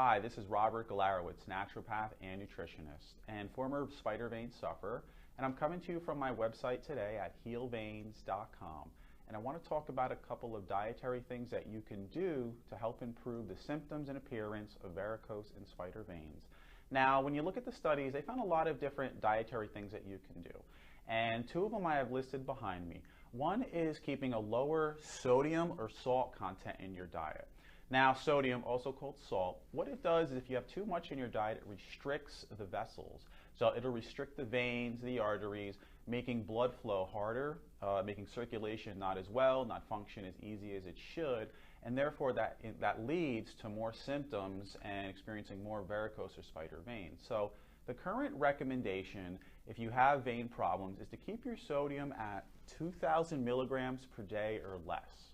Hi, this is Robert Galarowitz, naturopath and nutritionist, and former spider vein sufferer, and I'm coming to you from my website today at healveins.com. And I want to talk about a couple of dietary things that you can do to help improve the symptoms and appearance of varicose and spider veins. Now, when you look at the studies, they found a lot of different dietary things that you can do. And two of them I have listed behind me. One is keeping a lower sodium or salt content in your diet. Now, sodium, also called salt, what it does is if you have too much in your diet, it restricts the vessels. So it'll restrict the veins, the arteries, making blood flow harder, making circulation not as well, not function as easy as it should, and therefore that leads to more symptoms and experiencing more varicose or spider veins. So the current recommendation, if you have vein problems, is to keep your sodium at 2,000 milligrams per day or less.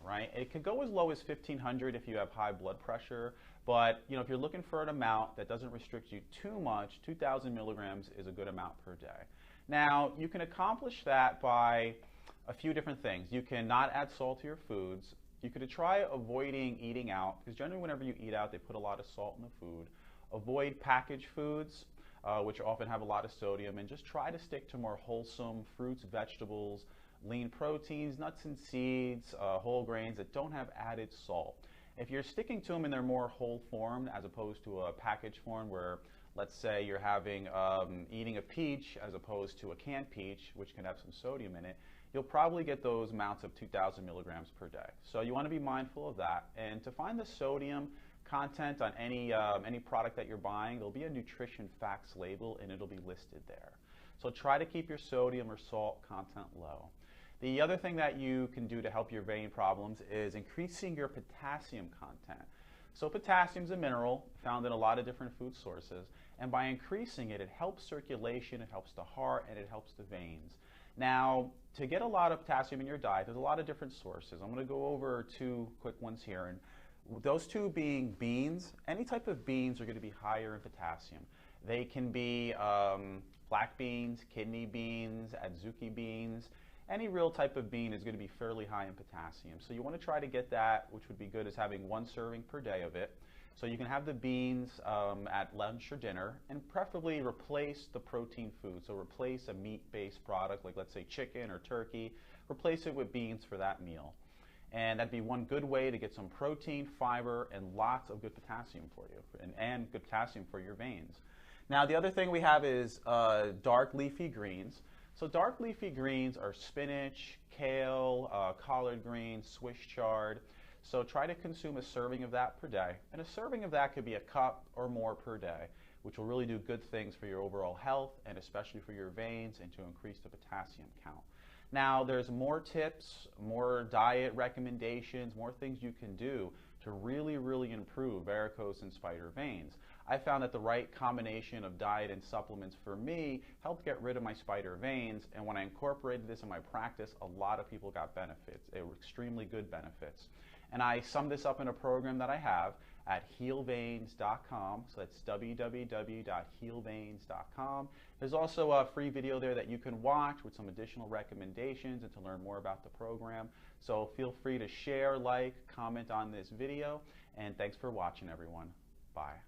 Right? It could go as low as 1,500 if you have high blood pressure, but if you're looking for an amount that doesn't restrict you too much, 2,000 milligrams is a good amount per day. Now, you can accomplish that by a few different things. You can not add salt to your foods. You could try avoiding eating out, because generally whenever you eat out, they put a lot of salt in the food. Avoid packaged foods, which often have a lot of sodium, and just try to stick to more wholesome fruits, vegetables, lean proteins, nuts and seeds, whole grains that don't have added salt. If you're sticking to them in their more whole form as opposed to a packaged form where, let's say you're having eating a peach as opposed to a canned peach, which can have some sodium in it, you'll probably get those amounts of 2,000 milligrams per day. So you want to be mindful of that. And to find the sodium content on any product that you're buying, there'll be a nutrition facts label and it'll be listed there. So try to keep your sodium or salt content low. The other thing that you can do to help your vein problems is increasing your potassium content. So potassium is a mineral found in a lot of different food sources, and by increasing it, it helps circulation, it helps the heart, and it helps the veins. Now, to get a lot of potassium in your diet, there's a lot of different sources. I'm going to go over two quick ones here, and those two being beans. Any type of beans are going to be higher in potassium. They can be black beans, kidney beans, adzuki beans. Any real type of bean is going to be fairly high in potassium. So you want to try to get that, which would be good as having one serving per day of it. So you can have the beans at lunch or dinner, and preferably replace the protein food. So replace a meat-based product, like let's say chicken or turkey, replace it with beans for that meal. And that'd be one good way to get some protein, fiber, and lots of good potassium for you, and good potassium for your veins. Now, the other thing we have is dark leafy greens. So dark leafy greens are spinach, kale, collard greens, Swiss chard. So try to consume a serving of that per day. And a serving of that could be a cup or more per day, which will really do good things for your overall health and especially for your veins and to increase the potassium count. Now, there's more tips, more diet recommendations, more things you can do to really, really improve varicose and spider veins. I found that the right combination of diet and supplements for me helped get rid of my spider veins, and when I incorporated this in my practice, a lot of people got benefits. They were extremely good benefits. And I summed this up in a program that I have at healveins.com, so that's www.healveins.com. There's also a free video there that you can watch with some additional recommendations and to learn more about the program. So feel free to share, like, comment on this video, and thanks for watching, everyone. Bye.